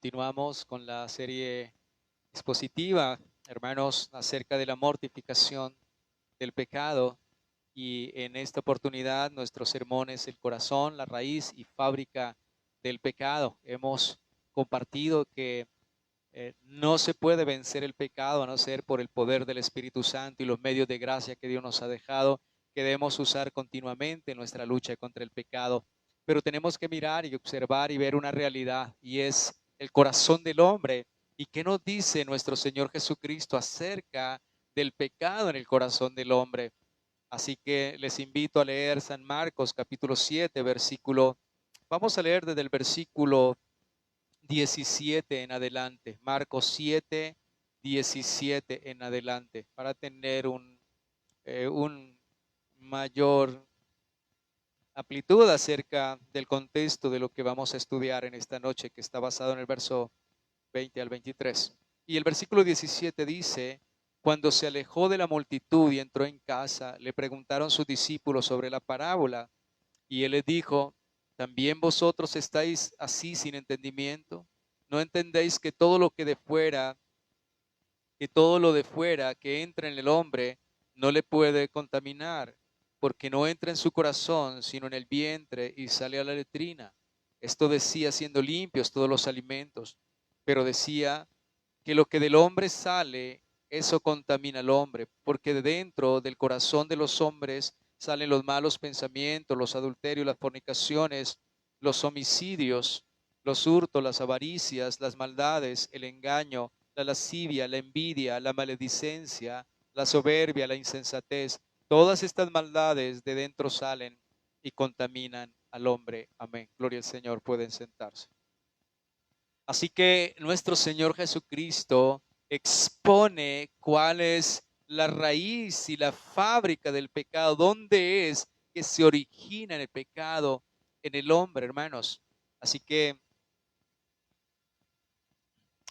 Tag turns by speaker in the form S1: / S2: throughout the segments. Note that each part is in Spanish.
S1: Continuamos con la serie expositiva, hermanos, acerca de la mortificación del pecado. Y en esta oportunidad nuestro sermón es el corazón, la raíz y fábrica del pecado. Hemos compartido que no se puede vencer el pecado a no ser por el poder del Espíritu Santo y los medios de gracia que Dios nos ha dejado, que debemos usar continuamente en nuestra lucha contra el pecado. Pero tenemos que mirar y observar y ver una realidad, y es el corazón del hombre. ¿Y qué nos dice nuestro Señor Jesucristo acerca del pecado en el corazón del hombre? Así que les invito a leer San Marcos capítulo 7, vamos a leer desde el versículo 17 en adelante, Marcos 7, 17 en adelante, para tener un mayor amplitud acerca del contexto de lo que vamos a estudiar en esta noche, que está basado en el verso 20 al 23. Y el versículo 17 dice: cuando se alejó de la multitud y entró en casa, le preguntaron sus discípulos sobre la parábola, y él les dijo: ¿también vosotros estáis así sin entendimiento? ¿No entendéis que todo lo que de fuera, que todo lo de fuera que entra en el hombre no le puede contaminar, porque no entra en su corazón, sino en el vientre y sale a la letrina? Esto decía siendo limpios todos los alimentos, pero decía que lo que del hombre sale, eso contamina al hombre, porque de dentro del corazón de los hombres salen los malos pensamientos, los adulterios, las fornicaciones, los homicidios, los hurtos, las avaricias, las maldades, el engaño, la lascivia, la envidia, la maledicencia, la soberbia, la insensatez. Todas estas maldades de dentro salen y contaminan al hombre. Amén. Gloria al Señor. Pueden sentarse. Así que nuestro Señor Jesucristo expone cuál es la raíz y la fábrica del pecado, dónde es que se origina el pecado en el hombre, hermanos. Así que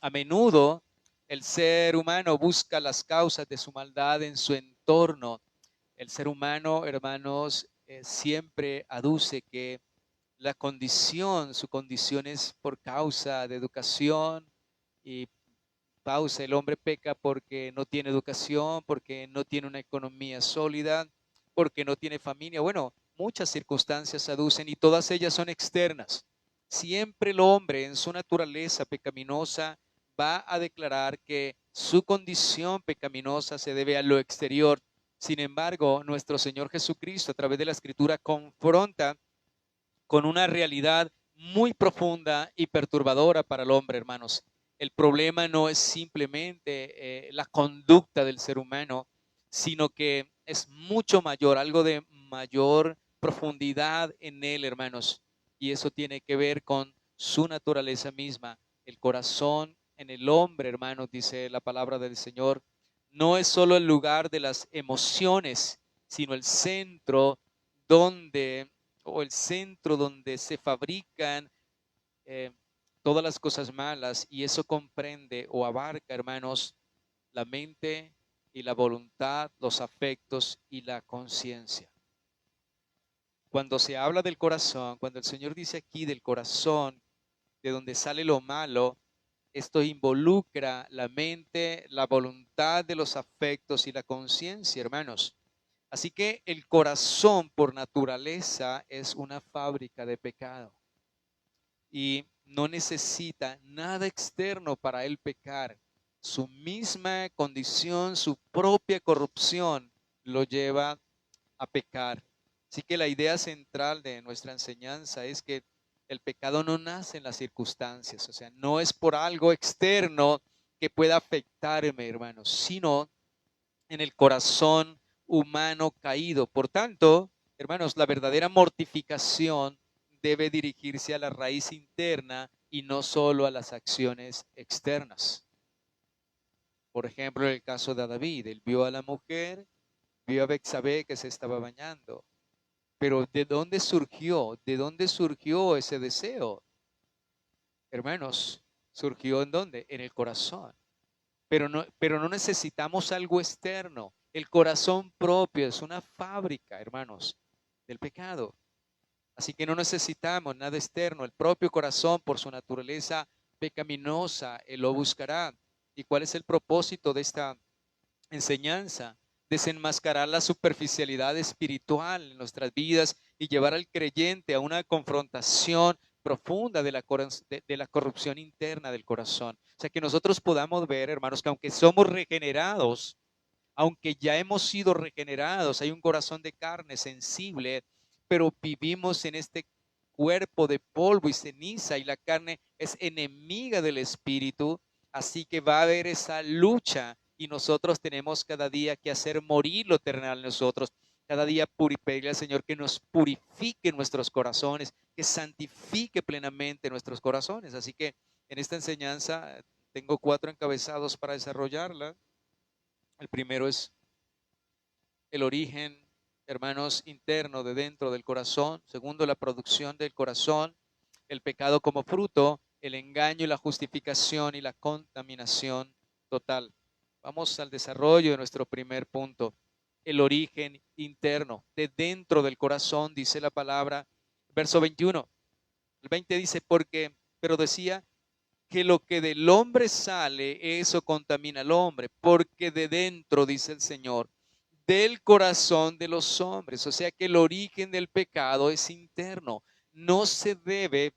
S1: a menudo el ser humano busca las causas de su maldad en su entorno. El ser humano, hermanos, siempre aduce que su condición es por causa de educación, y el hombre peca porque no tiene educación, porque no tiene una economía sólida, porque no tiene familia. Bueno, muchas circunstancias aducen y todas ellas son externas. Siempre el hombre en su naturaleza pecaminosa va a declarar que su condición pecaminosa se debe a lo exterior. Sin embargo, nuestro Señor Jesucristo a través de la Escritura confronta con una realidad muy profunda y perturbadora para el hombre, hermanos. El problema no es simplemente la conducta del ser humano, sino que es mucho mayor, algo de mayor profundidad en él, hermanos. Y eso tiene que ver con su naturaleza misma. El corazón en el hombre, hermanos, dice la palabra del Señor, no es solo el lugar de las emociones, sino el centro donde o el centro donde se fabrican eh, todas las cosas malas, y eso comprende o abarca, hermanos, la mente y la voluntad, los afectos y la conciencia. Cuando se habla del corazón, cuando el Señor dice aquí del corazón, de donde sale lo malo, esto involucra la mente, la voluntad de los afectos y la conciencia, hermanos. Así que el corazón por naturaleza es una fábrica de pecado y no necesita nada externo para él pecar. Su misma condición, su propia corrupción lo lleva a pecar. Así que la idea central de nuestra enseñanza es que el pecado no nace en las circunstancias, o sea, no es por algo externo que pueda afectarme, hermanos, sino en el corazón humano caído. Por tanto, hermanos, la verdadera mortificación debe dirigirse a la raíz interna y no solo a las acciones externas. Por ejemplo, en el caso de David, él vio a la mujer, vio a Betsabé que se estaba bañando. Pero ¿de dónde surgió? ¿De dónde surgió ese deseo? Hermanos, ¿surgió en dónde? En el corazón. Pero no necesitamos algo externo. El corazón propio es una fábrica, hermanos, del pecado. Así que no necesitamos nada externo. El propio corazón, por su naturaleza, pecaminosa, Él lo buscará. ¿Y cuál es el propósito de esta enseñanza? Desenmascarar la superficialidad espiritual en nuestras vidas y llevar al creyente a una confrontación profunda de la corrupción interna del corazón. O sea, que nosotros podamos ver, hermanos, que aunque somos regenerados, aunque ya hemos sido regenerados, hay un corazón de carne sensible, pero vivimos en este cuerpo de polvo y ceniza y la carne es enemiga del espíritu, así que va a haber esa lucha y nosotros tenemos cada día que hacer morir lo terrenal en nosotros, cada día pedirle al Señor que nos purifique nuestros corazones, que santifique plenamente nuestros corazones. Así que en esta enseñanza tengo 4 encabezados para desarrollarla. El primero es el origen, hermanos, interno de dentro del corazón. Segundo, la producción del corazón. El pecado como fruto, el engaño y la justificación y la contaminación total. Vamos al desarrollo de nuestro primer punto. El origen interno, de dentro del corazón, dice la palabra, verso 21. El 20 dice, pero decía que lo que del hombre sale, eso contamina al hombre, porque de dentro, dice el Señor, del corazón de los hombres, o sea que el origen del pecado es interno, no se debe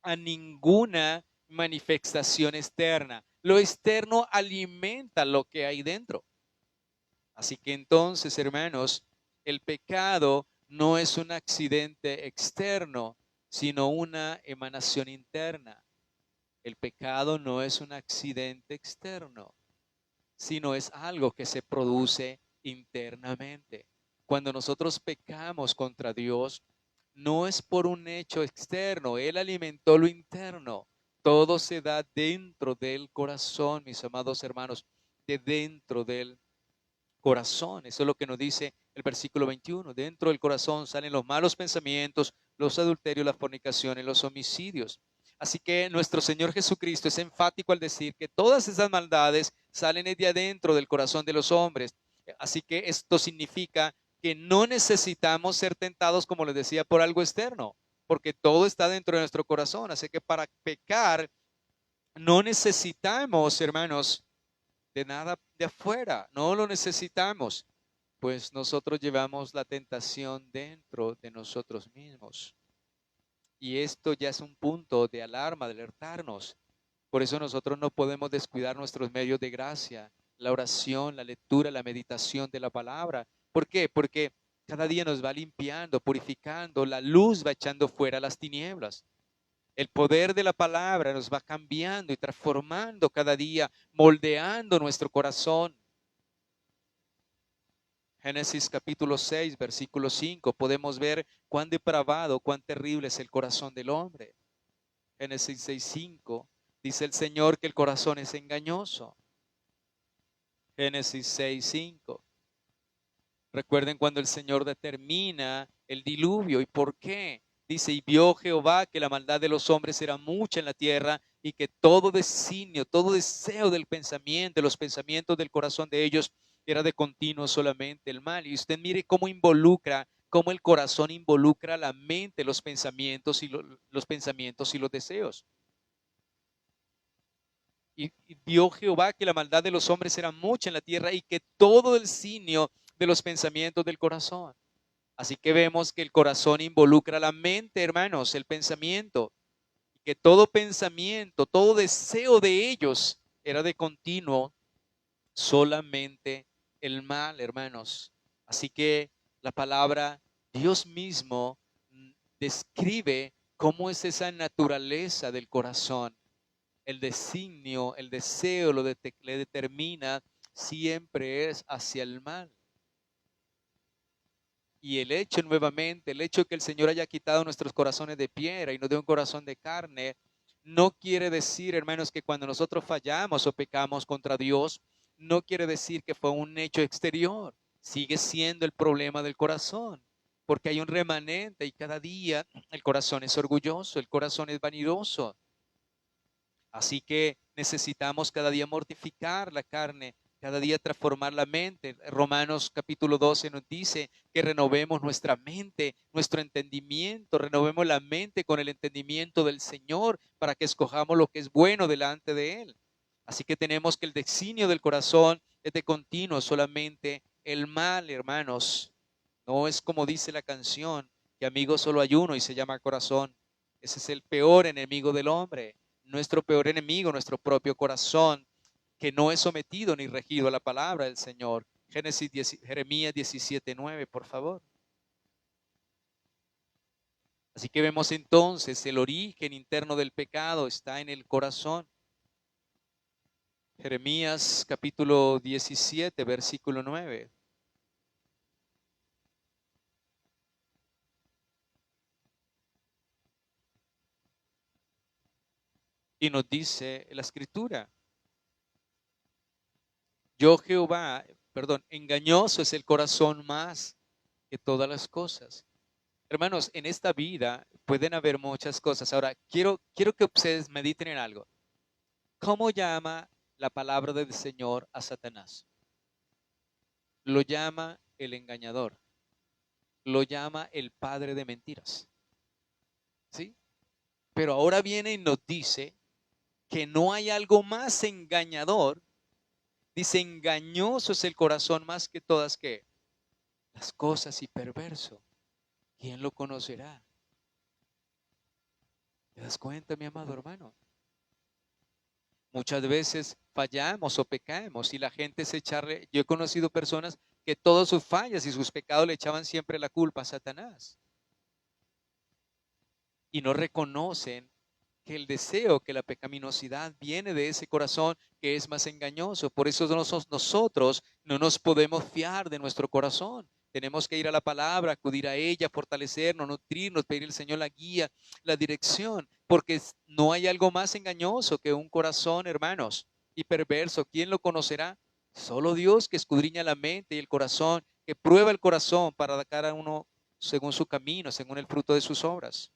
S1: a ninguna manifestación externa. Lo externo alimenta lo que hay dentro. Así que entonces, hermanos, el pecado no es un accidente externo, sino una emanación interna. El pecado no es un accidente externo, sino es algo que se produce internamente. Cuando nosotros pecamos contra Dios, no es por un hecho externo, Él alimentó lo interno. Todo se da dentro del corazón, mis amados hermanos, de dentro del corazón. Eso es lo que nos dice el versículo 21. Dentro del corazón salen los malos pensamientos, los adulterios, las fornicaciones, los homicidios. Así que nuestro Señor Jesucristo es enfático al decir que todas esas maldades salen de adentro del corazón de los hombres. Así que esto significa que no necesitamos ser tentados, como les decía, por algo externo, porque todo está dentro de nuestro corazón. Así que para pecar no necesitamos, hermanos, de nada de afuera, no lo necesitamos, pues nosotros llevamos la tentación dentro de nosotros mismos. Y esto ya es un punto de alarma, de alertarnos. Por eso nosotros no podemos descuidar nuestros medios de gracia, la oración, la lectura, la meditación de la palabra. ¿Por qué? Porque cada día nos va limpiando, purificando, la luz va echando fuera las tinieblas. El poder de la palabra nos va cambiando y transformando cada día, moldeando nuestro corazón. Génesis capítulo 6, versículo 5, podemos ver cuán depravado, cuán terrible es el corazón del hombre. Génesis 6, 5, dice el Señor que el corazón es engañoso. Génesis 6, 5. Recuerden cuando el Señor determina el diluvio. ¿Y por qué? Dice, y vio Jehová que la maldad de los hombres era mucha en la tierra y que todo designio, todo deseo del pensamiento, de los pensamientos del corazón de ellos era de continuo solamente el mal. Y usted mire cómo involucra, cómo el corazón involucra la mente, los pensamientos y los pensamientos y los deseos. Y vio Jehová que la maldad de los hombres era mucha en la tierra y que todo el designio de los pensamientos del corazón. Así que vemos que el corazón involucra la mente, hermanos, el pensamiento, y que todo pensamiento, todo deseo de ellos era de continuo solamente el mal, hermanos. Así que la palabra Dios mismo describe cómo es esa naturaleza del corazón. El designio, el deseo le determina siempre es hacia el mal. Y el hecho nuevamente, el hecho de que el Señor haya quitado nuestros corazones de piedra y nos dé un corazón de carne, no quiere decir, hermanos, que cuando nosotros fallamos o pecamos contra Dios, no quiere decir que fue un hecho exterior. Sigue siendo el problema del corazón, porque hay un remanente y cada día el corazón es orgulloso, el corazón es vanidoso. Así que necesitamos cada día mortificar la carne cada día transformar la mente. Romanos capítulo 12 nos dice que renovemos nuestra mente, nuestro entendimiento, renovemos la mente con el entendimiento del Señor para que escojamos lo que es bueno delante de Él. Así que tenemos que el designio del corazón es de continuo solamente el mal, hermanos. No es como dice la canción, que amigo solo hay uno y se llama corazón. Ese es el peor enemigo del hombre. Nuestro peor enemigo, nuestro propio corazón, que no es sometido ni regido a la palabra del Señor. Jeremías 17:9, por favor. Así que vemos entonces el origen interno del pecado está en el corazón. Jeremías capítulo 17, versículo 9. Y nos dice la escritura, yo Jehová, perdón, engañoso es el corazón más que todas las cosas. Hermanos, en esta vida pueden haber muchas cosas. Ahora, quiero que ustedes mediten en algo. ¿Cómo llama la palabra del Señor a Satanás? Lo llama el engañador. Lo llama el padre de mentiras. ¿Sí? Pero ahora viene y nos dice que no hay algo más engañador. Dice, engañoso es el corazón más que todas que las cosas y perverso. ¿Quién lo conocerá? ¿Te das cuenta, mi amado hermano? Muchas veces fallamos o pecamos y la gente se echarle. Yo he conocido personas que todas sus fallas y sus pecados le echaban siempre la culpa a Satanás. Y no reconocen que el deseo, que la pecaminosidad viene de ese corazón que es más engañoso. Por eso nosotros no nos podemos fiar de nuestro corazón. Tenemos que ir a la palabra, acudir a ella, fortalecernos, nutrirnos, pedir al Señor la guía, la dirección, porque no hay algo más engañoso que un corazón, hermanos, y perverso. ¿Quién lo conocerá? Solo Dios, que escudriña la mente y el corazón, que prueba el corazón para dar a cada uno según su camino, según el fruto de sus obras.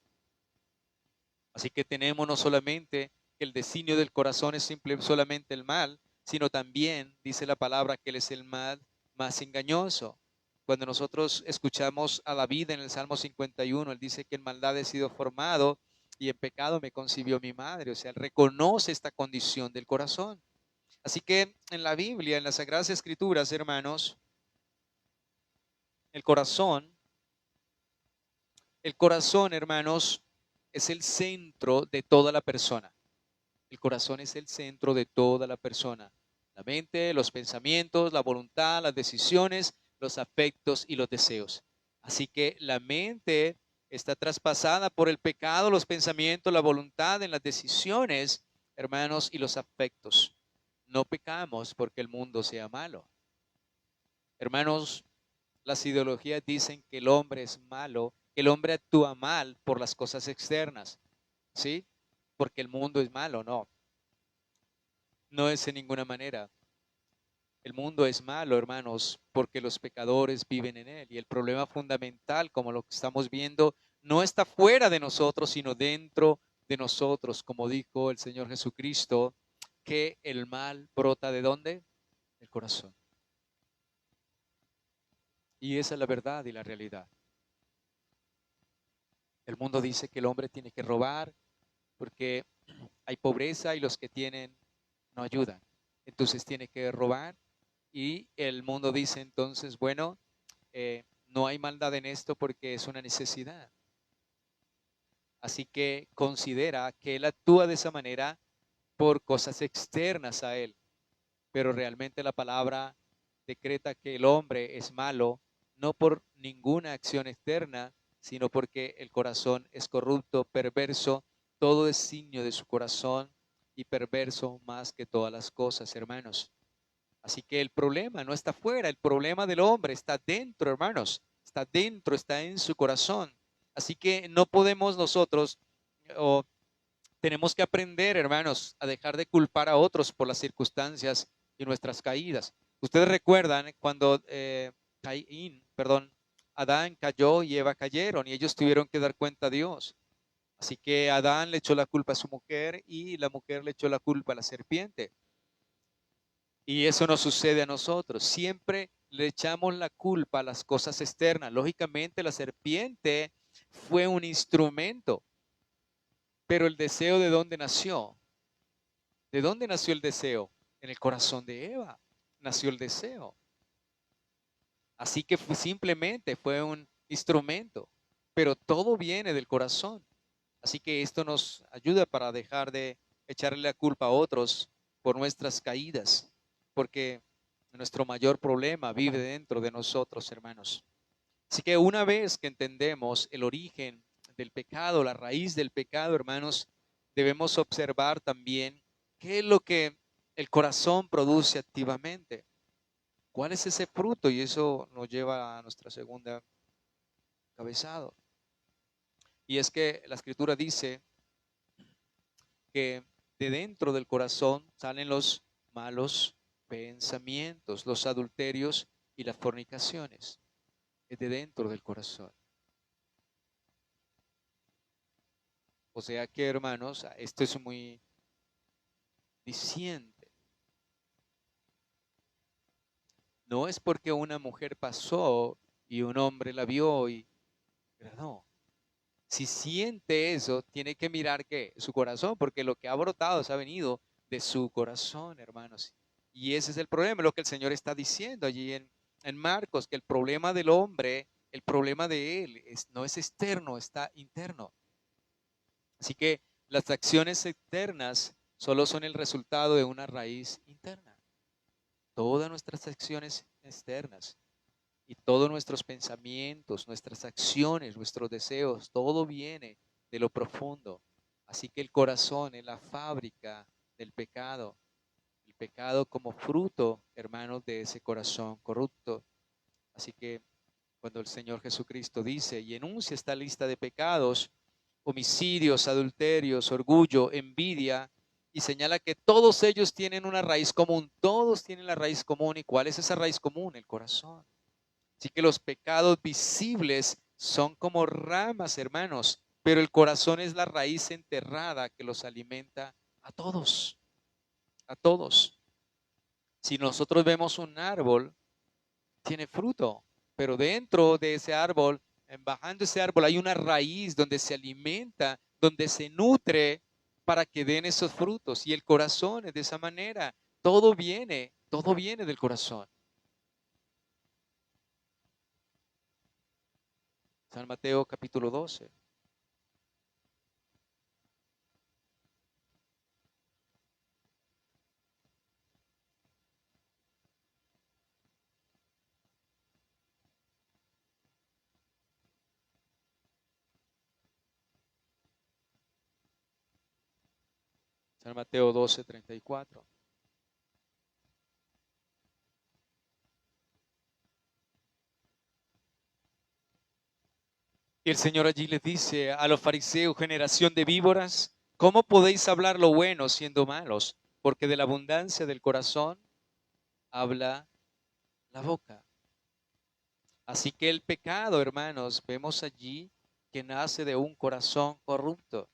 S1: Así que tenemos no solamente que el designio del corazón es solamente el mal, sino también dice la palabra que él es el mal más engañoso. Cuando nosotros escuchamos a David en el Salmo 51, él dice que en maldad he sido formado y en pecado me concibió mi madre. O sea, él reconoce esta condición del corazón. Así que en la Biblia, en las Sagradas Escrituras, hermanos, el corazón, hermanos, es el centro de toda la persona. El corazón es el centro de toda la persona. La mente, los pensamientos, la voluntad, las decisiones, los afectos y los deseos. Así que la mente está traspasada por el pecado, los pensamientos, la voluntad en las decisiones, hermanos, y los afectos. No pecamos porque el mundo sea malo. Hermanos, las ideologías dicen que el hombre es malo, que el hombre actúa mal por las cosas externas, ¿sí? Porque el mundo es malo, no. No es en ninguna manera. El mundo es malo, hermanos, porque los pecadores viven en él. Y el problema fundamental, como lo que estamos viendo, no está fuera de nosotros, sino dentro de nosotros, como dijo el Señor Jesucristo, que el mal brota ¿de dónde? Del corazón. Y esa es la verdad y la realidad. El mundo dice que el hombre tiene que robar porque hay pobreza y los que tienen no ayudan. Entonces tiene que robar y el mundo dice entonces, bueno, no hay maldad en esto porque es una necesidad. Así que considera que él actúa de esa manera por cosas externas a él, pero realmente la palabra decreta que el hombre es malo no por ninguna acción externa, sino porque el corazón es corrupto, perverso, todo designio de su corazón y perverso más que todas las cosas, hermanos. Así que el problema no está fuera, el problema del hombre está dentro, hermanos, está dentro, está en su corazón. Así que no podemos nosotros, o tenemos que aprender, hermanos, a dejar de culpar a otros por las circunstancias y nuestras caídas. Ustedes recuerdan cuando Adán cayó y Eva cayeron y ellos tuvieron que dar cuenta a Dios. Así que Adán le echó la culpa a su mujer y la mujer le echó la culpa a la serpiente. Y eso nos sucede a nosotros. Siempre le echamos la culpa a las cosas externas. Lógicamente, la serpiente fue un instrumento, pero el deseo, ¿de dónde nació? ¿De dónde nació el deseo? En el corazón de Eva nació el deseo. Así que simplemente fue un instrumento, pero todo viene del corazón. Así que esto nos ayuda para dejar de echarle la culpa a otros por nuestras caídas, porque nuestro mayor problema vive dentro de nosotros, hermanos. Así que una vez que entendemos el origen del pecado, la raíz del pecado, hermanos, debemos observar también qué es lo que el corazón produce activamente. ¿Cuál es ese fruto? Y eso nos lleva a nuestra segunda cabezado. Y es que la escritura dice que de dentro del corazón salen los malos pensamientos, los adulterios y las fornicaciones. Es de dentro del corazón. O sea que, hermanos, esto es muy diciente. No es porque una mujer pasó y un hombre la vio y no. Si siente eso, tiene que mirar que su corazón, porque lo que ha brotado se ha venido de su corazón, hermanos. Y ese es el problema, lo que el Señor está diciendo allí en Marcos, que el problema del hombre, el problema de él, no es externo, está interno. Así que las acciones externas solo son el resultado de una raíz interna. Todas nuestras acciones externas y todos nuestros pensamientos, nuestras acciones, nuestros deseos, todo viene de lo profundo. Así que el corazón es la fábrica del pecado. El pecado como fruto, hermanos, de ese corazón corrupto. Así que cuando el Señor Jesucristo dice y enuncia esta lista de pecados, homicidios, adulterios, orgullo, envidia, y señala que todos ellos tienen una raíz común, todos tienen la raíz común. ¿Y cuál es esa raíz común? El corazón. Así que los pecados visibles son como ramas, hermanos, pero el corazón es la raíz enterrada que los alimenta a todos, a todos. Si nosotros vemos un árbol, tiene fruto, pero dentro de ese árbol, bajando ese árbol, hay una raíz donde se alimenta, donde se nutre para que den esos frutos. Y el corazón es de esa manera. Todo viene del corazón. San Mateo capítulo 12. San Mateo 12:34. Y el Señor allí les dice a los fariseos, generación de víboras, ¿cómo podéis hablar lo bueno siendo malos? Porque de la abundancia del corazón habla la boca. Así que el pecado, hermanos, vemos allí que nace de un corazón corrupto.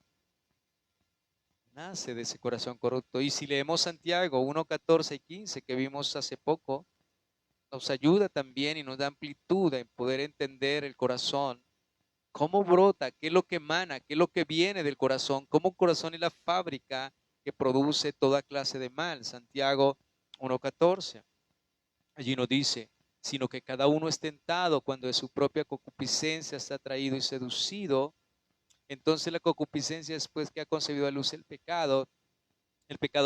S1: Nace de ese corazón corrupto. Y si leemos Santiago 1:14 y 15 que vimos hace poco, nos ayuda también y nos da amplitud en poder entender el corazón. ¿Cómo brota? ¿Qué es lo que emana? ¿Qué es lo que viene del corazón? ¿Cómo el corazón es la fábrica que produce toda clase de mal? Santiago 1:14. Allí nos dice, sino que cada uno es tentado cuando de su propia concupiscencia está atraído y seducido. Entonces la concupiscencia, después que ha concebido a luz el pecado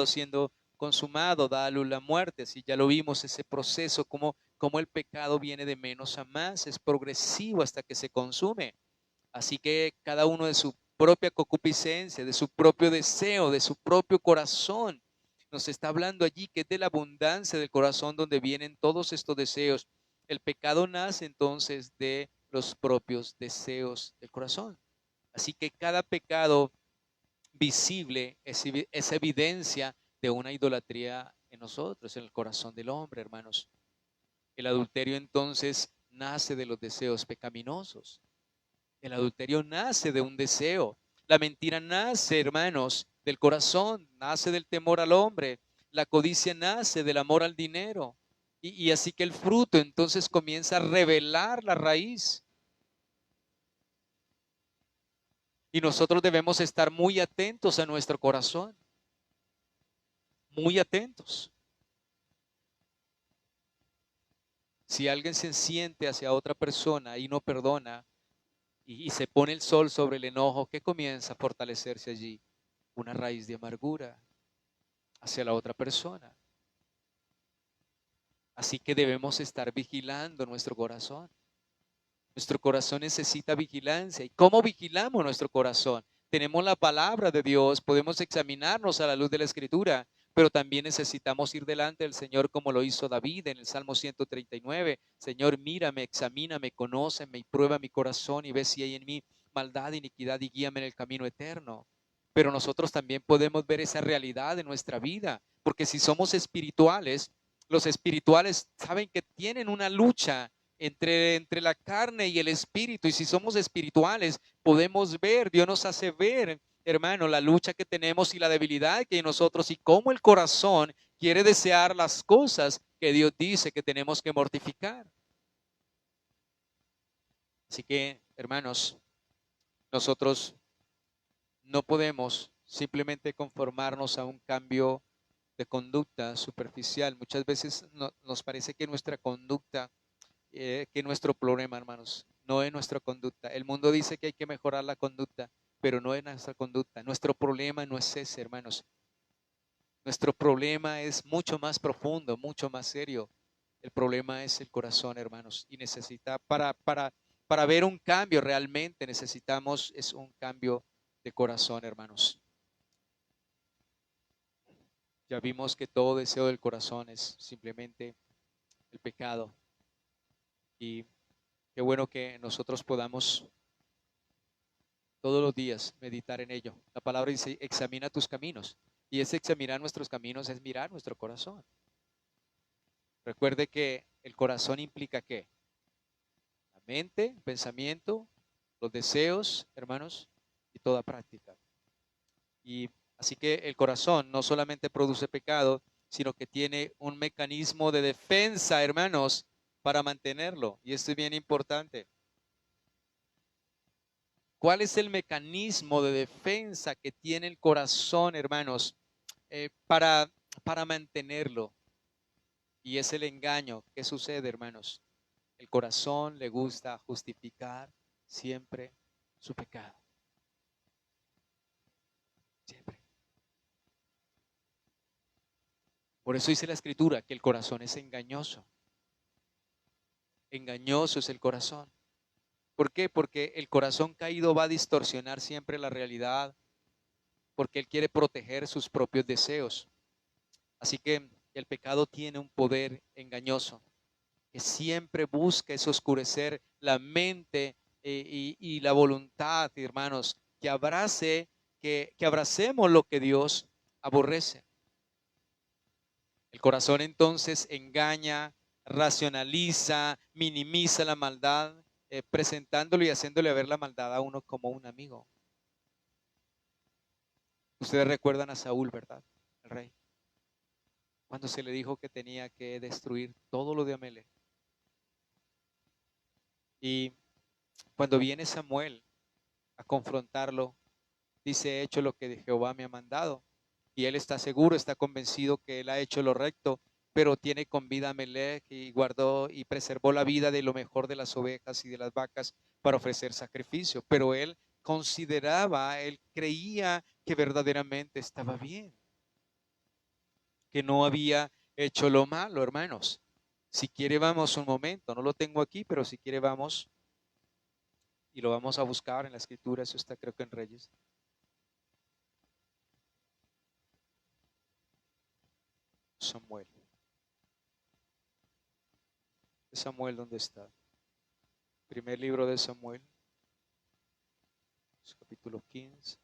S1: siendo consumado da a luz la muerte. Así ya lo vimos, ese proceso, como el pecado viene de menos a más, es progresivo hasta que se consume. Así que cada uno de su propia concupiscencia, de su propio deseo, de su propio corazón, nos está hablando allí que es de la abundancia del corazón donde vienen todos estos deseos. El pecado nace entonces de los propios deseos del corazón. Así que cada pecado visible es evidencia de una idolatría en nosotros, en el corazón del hombre, hermanos. El adulterio entonces nace de los deseos pecaminosos. El adulterio nace de un deseo. La mentira nace, hermanos, del corazón, nace del temor al hombre. La codicia nace del amor al dinero. Y así que el fruto entonces comienza a revelar la raíz. Y nosotros debemos estar muy atentos a nuestro corazón. Muy atentos. Si alguien se siente hacia otra persona y no perdona y se pone el sol sobre el enojo, ¿qué comienza a fortalecerse allí? Una raíz de amargura hacia la otra persona. Así que debemos estar vigilando nuestro corazón. Nuestro corazón necesita vigilancia. ¿Y cómo vigilamos nuestro corazón? Tenemos la palabra de Dios, podemos examinarnos a la luz de la Escritura, pero también necesitamos ir delante del Señor como lo hizo David en el Salmo 139. Señor, mírame, examíname, conóceme y prueba mi corazón y ve si hay en mí maldad, iniquidad y guíame en el camino eterno. Pero nosotros también podemos ver esa realidad en nuestra vida, porque si somos espirituales, los espirituales saben que tienen una lucha entre la carne y el espíritu. Y si somos espirituales, podemos ver, Dios nos hace ver, hermano, la lucha que tenemos y la debilidad que hay en nosotros y cómo el corazón quiere desear las cosas que Dios dice que tenemos que mortificar. Así que, hermanos, nosotros no podemos simplemente conformarnos a un cambio de conducta superficial. Muchas veces nos parece que nuestra conducta que nuestro problema, hermanos, no es nuestra conducta. El mundo dice que hay que mejorar la conducta, pero no es nuestra conducta. Nuestro problema no es ese, hermanos. Nuestro problema es mucho más profundo, mucho más serio. El problema es el corazón, hermanos, y necesita, para ver un cambio realmente necesitamos es un cambio de corazón, hermanos. Ya vimos que todo deseo del corazón es simplemente el pecado. Y qué bueno que nosotros podamos todos los días meditar en ello. La palabra dice, examina tus caminos. Y ese examinar nuestros caminos es mirar nuestro corazón. Recuerde que el corazón implica ¿qué? La mente, el pensamiento, los deseos, hermanos, y toda práctica. Y así que el corazón no solamente produce pecado, sino que tiene un mecanismo de defensa, hermanos, para mantenerlo. Y esto es bien importante. ¿Cuál es el mecanismo de defensa que tiene el corazón, hermanos, eh, para, para mantenerlo? Y es el engaño. ¿Qué sucede, hermanos? El corazón le gusta justificar siempre su pecado. Siempre. Por eso dice la Escritura que el corazón es engañoso. Engañoso es el corazón. ¿Por qué? Porque el corazón caído va a distorsionar siempre la realidad, porque él quiere proteger sus propios deseos. Así que el pecado tiene un poder engañoso que siempre busca es oscurecer la mente y la voluntad, hermanos, que abracemos lo que Dios aborrece. El corazón entonces engaña, racionaliza, minimiza la maldad, presentándolo y haciéndole ver la maldad a uno como un amigo. Ustedes recuerdan a Saúl, ¿verdad? El rey. Cuando se le dijo que tenía que destruir todo lo de Amalek. Y cuando viene Samuel a confrontarlo, dice, he hecho lo que Jehová me ha mandado. Y él está seguro, está convencido que él ha hecho lo recto, pero tiene con vida a Amalek y guardó y preservó la vida de lo mejor de las ovejas y de las vacas para ofrecer sacrificio. Pero él consideraba, él creía que verdaderamente estaba bien, que no había hecho lo malo, hermanos. Si quiere vamos un momento, no lo tengo aquí, pero si quiere vamos y lo vamos a buscar en la escritura, eso está creo que en Reyes. Samuel. Samuel, ¿dónde está? Primer libro de Samuel, capítulo 15.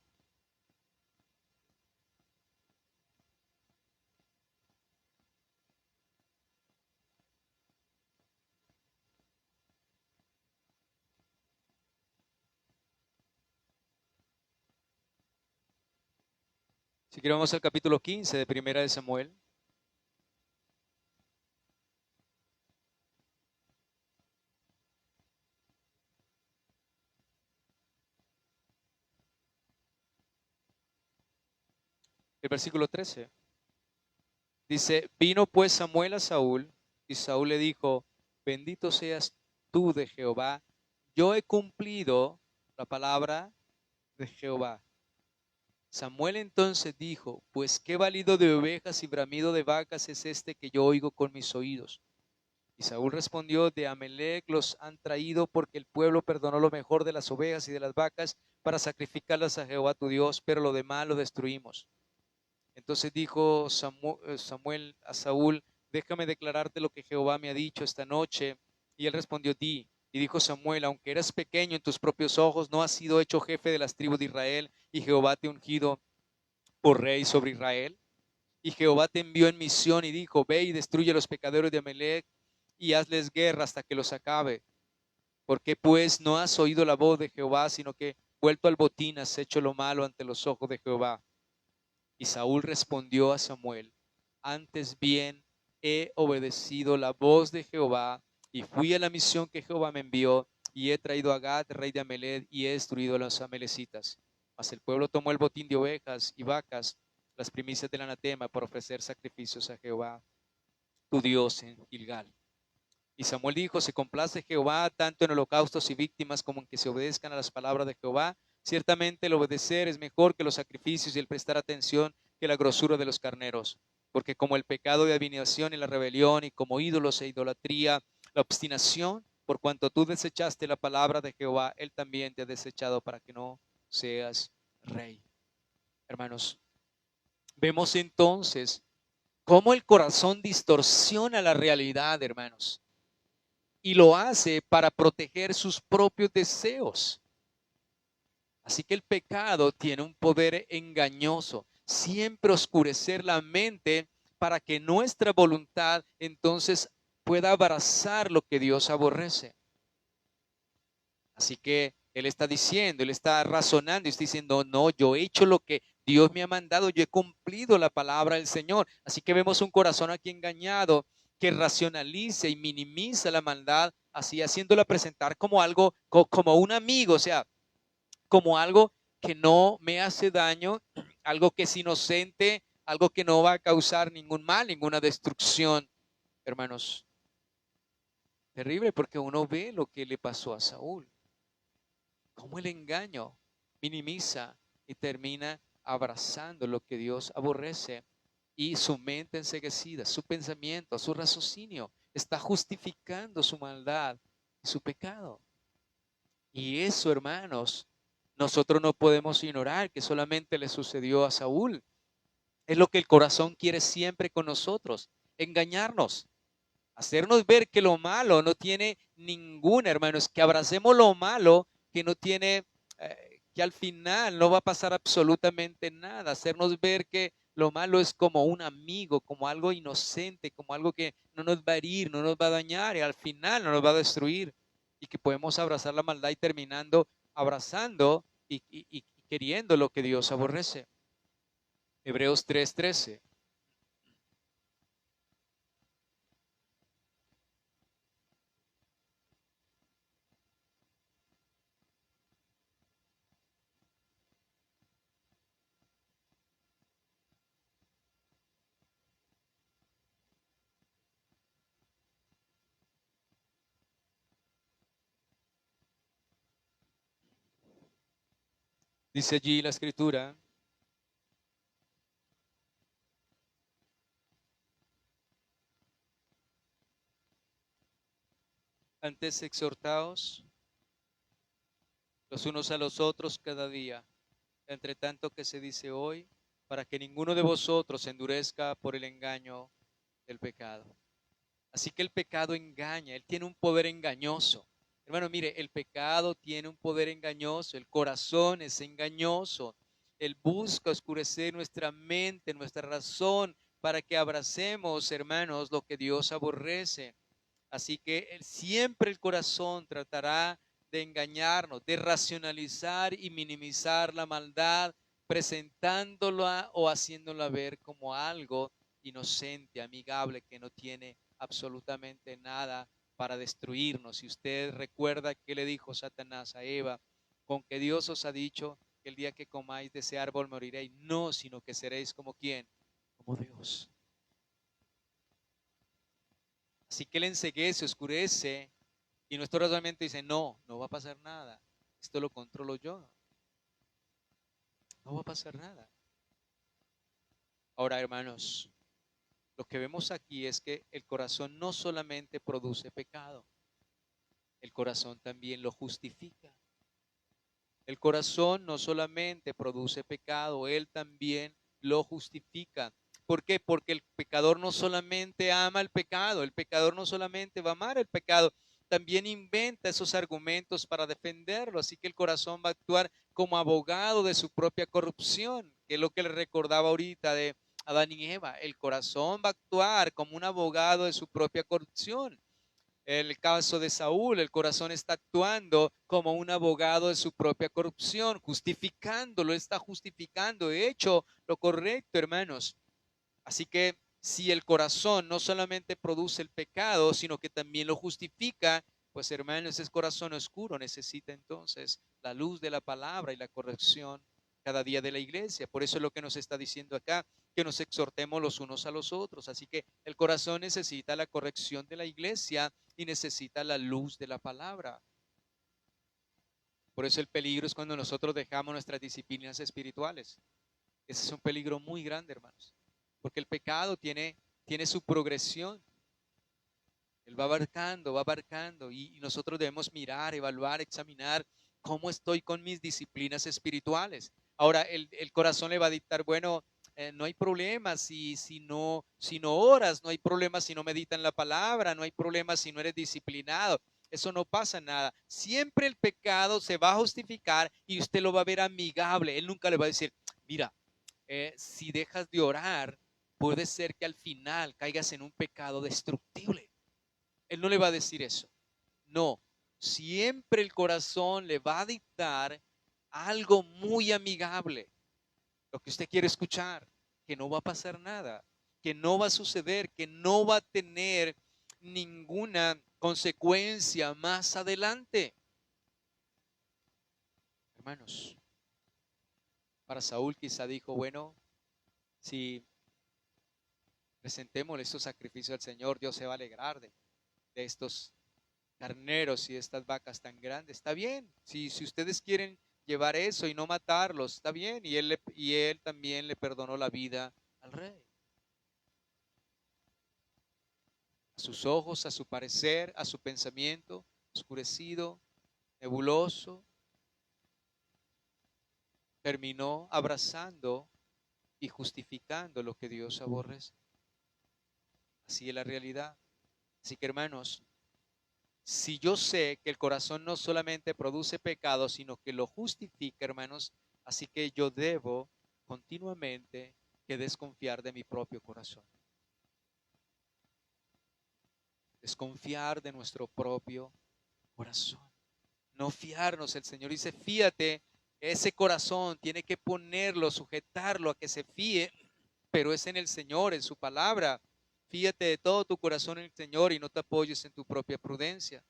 S1: Si queremos al capítulo 15 de Primera de Samuel. El versículo 13 dice, vino pues Samuel a Saúl, y Saúl le dijo, bendito seas tú de Jehová, yo he cumplido la palabra de Jehová. Samuel entonces dijo, pues qué balido de ovejas y bramido de vacas es este que yo oigo con mis oídos. Y Saúl respondió, de Amelec los han traído porque el pueblo perdonó lo mejor de las ovejas y de las vacas para sacrificarlas a Jehová tu Dios, pero lo demás lo destruimos. Entonces dijo Samuel a Saúl, déjame declararte lo que Jehová me ha dicho esta noche. Y él respondió, di. Y dijo Samuel, aunque eras pequeño en tus propios ojos, no has sido hecho jefe de las tribus de Israel, y Jehová te ha ungido por rey sobre Israel. Y Jehová te envió en misión y dijo, ve y destruye a los pecadores de Amalec y hazles guerra hasta que los acabe. Porque pues no has oído la voz de Jehová, sino que vuelto al botín has hecho lo malo ante los ojos de Jehová. Y Saúl respondió a Samuel, antes bien he obedecido la voz de Jehová y fui a la misión que Jehová me envió y he traído a Gad, rey de Amalec, y he destruido a los amalecitas. Mas el pueblo tomó el botín de ovejas y vacas, las primicias del anatema, para ofrecer sacrificios a Jehová, tu Dios, en Gilgal. Y Samuel dijo, se complace Jehová tanto en holocaustos y víctimas como en que se obedezcan a las palabras de Jehová. Ciertamente el obedecer es mejor que los sacrificios y el prestar atención que la grosura de los carneros. Porque como el pecado de adivinación y la rebelión y como ídolos e idolatría, la obstinación, por cuanto tú desechaste la palabra de Jehová, él también te ha desechado para que no seas rey. Hermanos, vemos entonces cómo el corazón distorsiona la realidad, hermanos, y lo hace para proteger sus propios deseos. Así que el pecado tiene un poder engañoso, siempre oscurecer la mente para que nuestra voluntad entonces pueda abrazar lo que Dios aborrece. Así que Él está diciendo, Él está razonando y está diciendo, no, yo he hecho lo que Dios me ha mandado, yo he cumplido la palabra del Señor. Así que vemos un corazón aquí engañado que racionaliza y minimiza la maldad, así haciéndola presentar como algo, como un amigo, o sea, como algo que no me hace daño, algo que es inocente, algo que no va a causar ningún mal, ninguna destrucción. Hermanos, terrible porque uno ve lo que le pasó a Saúl, cómo el engaño minimiza y termina abrazando lo que Dios aborrece, y su mente enseguecida, su pensamiento, su raciocinio está justificando su maldad y su pecado. Y eso, hermanos, nosotros no podemos ignorar que solamente le sucedió a Saúl. Es lo que el corazón quiere siempre con nosotros, engañarnos, hacernos ver que lo malo no tiene ninguna, hermanos, que abracemos lo malo que no tiene, que al final no va a pasar absolutamente nada, hacernos ver que lo malo es como un amigo, como algo inocente, como algo que no nos va a herir, no nos va a dañar y al final no nos va a destruir, y que podemos abrazar la maldad y terminando abrazando y queriendo lo que Dios aborrece. Hebreos 3:13. Dice allí la escritura, antes exhortaos los unos a los otros cada día, entre tanto que se dice hoy, para que ninguno de vosotros se endurezca por el engaño del pecado. Así que el pecado engaña, él tiene un poder engañoso. Hermano, mire, el pecado tiene un poder engañoso, el corazón es engañoso. Él busca oscurecer nuestra mente, nuestra razón, para que abracemos, hermanos, lo que Dios aborrece. Así que siempre el corazón tratará de engañarnos, de racionalizar y minimizar la maldad, presentándola o haciéndola ver como algo inocente, amigable, que no tiene absolutamente nada para destruirnos. Si usted recuerda que le dijo Satanás a Eva, con que Dios os ha dicho, que el día que comáis de ese árbol moriréis. No, sino que seréis como ¿quién? Como Dios. Así que el se oscurece y nuestro razonamiento dice, no, no va a pasar nada. Esto lo controlo yo. No va a pasar nada. Ahora, hermanos, lo que vemos aquí es que el corazón no solamente produce pecado, el corazón también lo justifica. El corazón no solamente produce pecado, él también lo justifica. ¿Por qué? Porque el pecador no solamente ama el pecador no solamente va a amar el pecado, también inventa esos argumentos para defenderlo. Así que el corazón va a actuar como abogado de su propia corrupción, que es lo que le recordaba ahorita de Adán y Eva. El corazón va a actuar como un abogado de su propia corrupción. En el caso de Saúl, el corazón está actuando como un abogado de su propia corrupción, justificándolo, está justificando, de hecho, lo correcto, hermanos. Así que si el corazón no solamente produce el pecado, sino que también lo justifica, pues hermanos, ese corazón oscuro necesita entonces la luz de la palabra y la corrección cada día de la iglesia. Por eso es lo que nos está diciendo acá, que nos exhortemos los unos a los otros. Así que el corazón necesita la corrección de la iglesia y necesita la luz de la palabra. Por eso el peligro es cuando nosotros dejamos nuestras disciplinas espirituales. Ese es un peligro muy grande, hermanos, porque el pecado tiene su progresión. Él va abarcando y nosotros debemos mirar, evaluar, examinar cómo estoy con mis disciplinas espirituales. Ahora, el corazón le va a dictar, bueno, no hay problema si no oras, no hay problema si no meditan la palabra, no hay problema si no eres disciplinado. Eso no pasa nada. Siempre el pecado se va a justificar y usted lo va a ver amigable. Él nunca le va a decir, mira, si dejas de orar, puede ser que al final caigas en un pecado destructible. Él no le va a decir eso. No, siempre el corazón le va a dictar algo muy amigable, lo que usted quiere escuchar, que no va a pasar nada, que no va a suceder, que no va a tener ninguna consecuencia más adelante. Hermanos, para Saúl quizá dijo, bueno, si presentemos estos sacrificios al Señor, Dios se va a alegrar de estos carneros y estas vacas tan grandes. Está bien, si ustedes quieren llevar eso y no matarlos, está bien. Y él también le perdonó la vida al rey. A sus ojos, a su parecer, a su pensamiento, oscurecido, nebuloso, terminó abrazando y justificando lo que Dios aborrece. Así es la realidad. Así que hermanos, si yo sé que el corazón no solamente produce pecado, sino que lo justifica, hermanos, así que yo debo continuamente que desconfiar de mi propio corazón. Desconfiar de nuestro propio corazón. No fiarnos. El Señor dice, fíate, ese corazón tiene que ponerlo, sujetarlo a que se fíe, pero es en el Señor, en su palabra. Fíate de todo tu corazón en el Señor y no te apoyes en tu propia prudencia.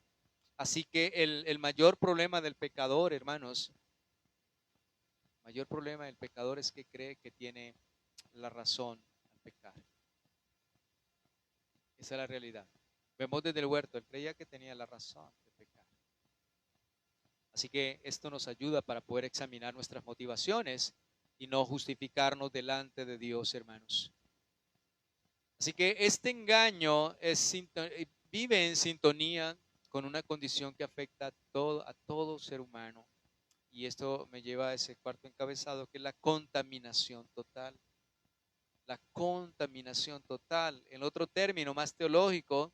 S1: Así que el mayor problema del pecador, hermanos, el mayor problema del pecador es que cree que tiene la razón al pecar. Esa es la realidad. Vemos desde el huerto, él creía que tenía la razón de pecar. Así que esto nos ayuda para poder examinar nuestras motivaciones y no justificarnos delante de Dios, hermanos. Así que este engaño vive en sintonía con una condición que afecta a todo ser humano. Y esto me lleva a ese cuarto encabezado, que es la contaminación total. La contaminación total. El otro término más teológico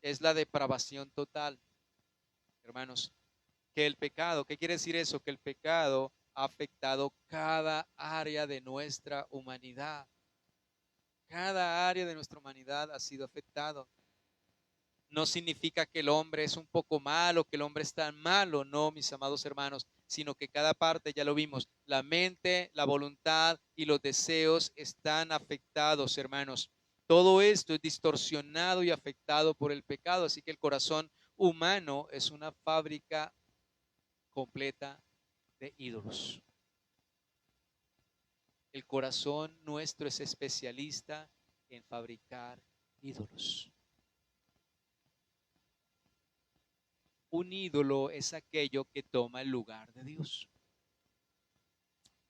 S1: es la depravación total. Hermanos, que el pecado, ¿qué quiere decir eso? Que el pecado ha afectado cada área de nuestra humanidad. Cada área de nuestra humanidad ha sido afectado. No significa que el hombre es un poco malo, que el hombre es tan malo, no, mis amados hermanos, sino que cada parte, ya lo vimos, la mente, la voluntad y los deseos están afectados, hermanos. Todo esto es distorsionado y afectado por el pecado, así que el corazón humano es una fábrica completa de ídolos. El corazón nuestro es especialista en fabricar ídolos. Un ídolo es aquello que toma el lugar de Dios.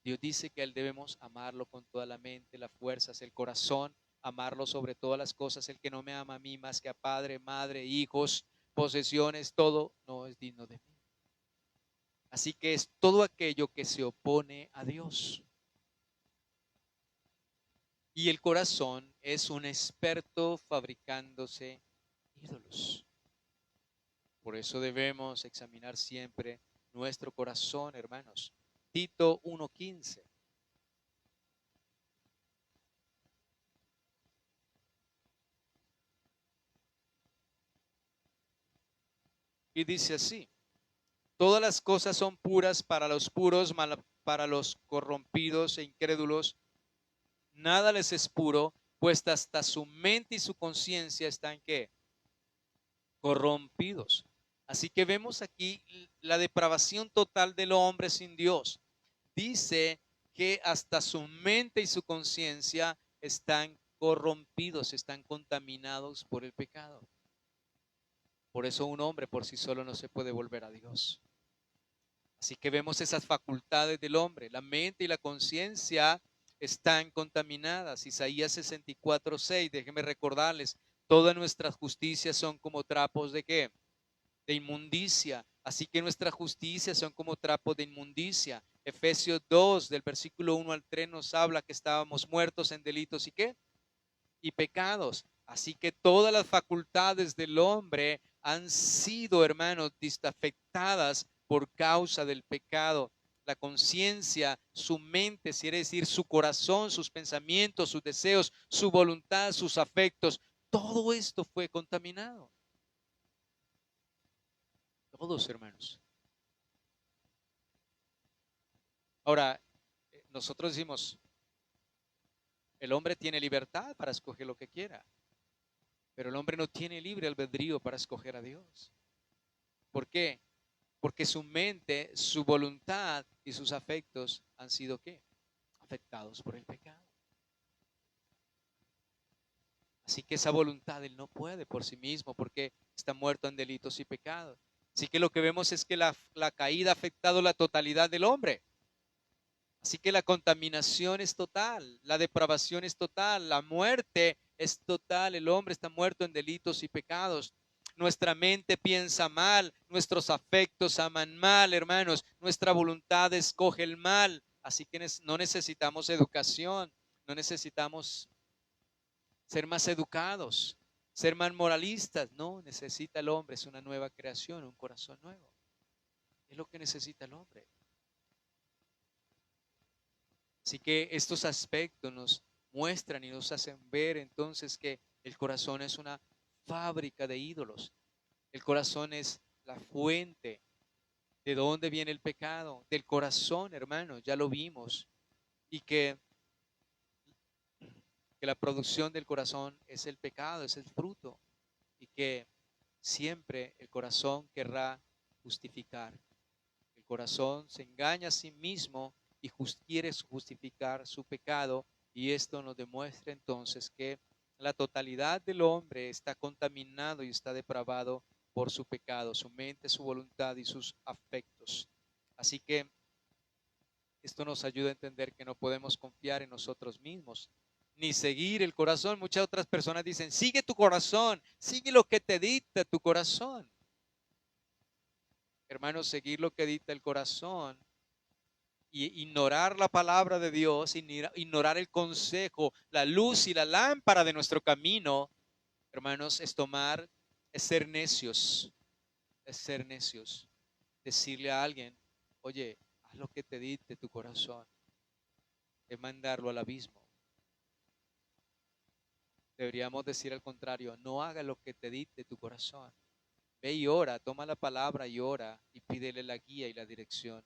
S1: Dios dice que a Él debemos amarlo con toda la mente, las fuerzas, el corazón, amarlo sobre todas las cosas. El que no me ama a mí más que a padre, madre, hijos, posesiones, todo, no es digno de mí. Así que es todo aquello que se opone a Dios. Y el corazón es un experto fabricándose ídolos. Por eso debemos examinar siempre nuestro corazón, hermanos. Tito 1:15. Y dice así: todas las cosas son puras para los puros, para los corrompidos e incrédulos. Nada les es puro, pues hasta su mente y su conciencia están ¿qué? Corrompidos. Así que vemos aquí la depravación total del hombre sin Dios. Dice que hasta su mente y su conciencia están corrompidos, están contaminados por el pecado. Por eso un hombre por sí solo no se puede volver a Dios. Así que vemos esas facultades del hombre. La mente y la conciencia están contaminadas. Isaías 64:6, déjenme recordarles, todas nuestras justicias son como trapos de ¿qué? De inmundicia. Así que nuestras justicias son como trapos de inmundicia. Efesios 2, del versículo 1 al 3 nos habla que estábamos muertos en delitos y ¿qué? Y pecados. Así que todas las facultades del hombre han sido, hermanos, afectadas por causa del pecado. La conciencia, su mente, quiere decir su corazón, sus pensamientos, sus deseos, su voluntad, sus afectos, todo esto fue contaminado. Todos, hermanos. Ahora, nosotros decimos, el hombre tiene libertad para escoger lo que quiera, pero el hombre no tiene libre albedrío para escoger a Dios. ¿Por qué? Porque su mente, su voluntad y sus afectos han sido ¿qué? Afectados por el pecado. Así que esa voluntad él no puede por sí mismo porque está muerto en delitos y pecados. Así que lo que vemos es que la caída ha afectado la totalidad del hombre. Así que la contaminación es total, la depravación es total, la muerte es total, el hombre está muerto en delitos y pecados. Nuestra mente piensa mal, nuestros afectos aman mal, hermanos, nuestra voluntad escoge el mal. Así que no necesitamos educación, no necesitamos ser más educados, ser más moralistas. No, necesita el hombre, es una nueva creación, un corazón nuevo. Es lo que necesita el hombre. Así que estos aspectos nos muestran y nos hacen ver entonces que el corazón es una fábrica de ídolos. El corazón es la fuente. ¿De dónde viene el pecado? Del corazón, hermanos, ya lo vimos. Y que la producción del corazón es el pecado, es el fruto. Y que siempre el corazón querrá justificar. El corazón se engaña a sí mismo y quiere justificar su pecado, y esto nos demuestra entonces que la totalidad del hombre está contaminado y está depravado por su pecado, su mente, su voluntad y sus afectos. Así que esto nos ayuda a entender que no podemos confiar en nosotros mismos, ni seguir el corazón. Muchas otras personas dicen, sigue tu corazón, sigue lo que te dicta tu corazón. Hermanos, seguir lo que dicta el corazón y ignorar la palabra de Dios, ignorar el consejo, la luz y la lámpara de nuestro camino, hermanos, es ser necios, es ser necios. Decirle a alguien, oye, haz lo que te dicte tu corazón, es mandarlo al abismo. Deberíamos decir al contrario, no haga lo que te dicte tu corazón. Ve y ora, toma la palabra y ora y pídele la guía y la dirección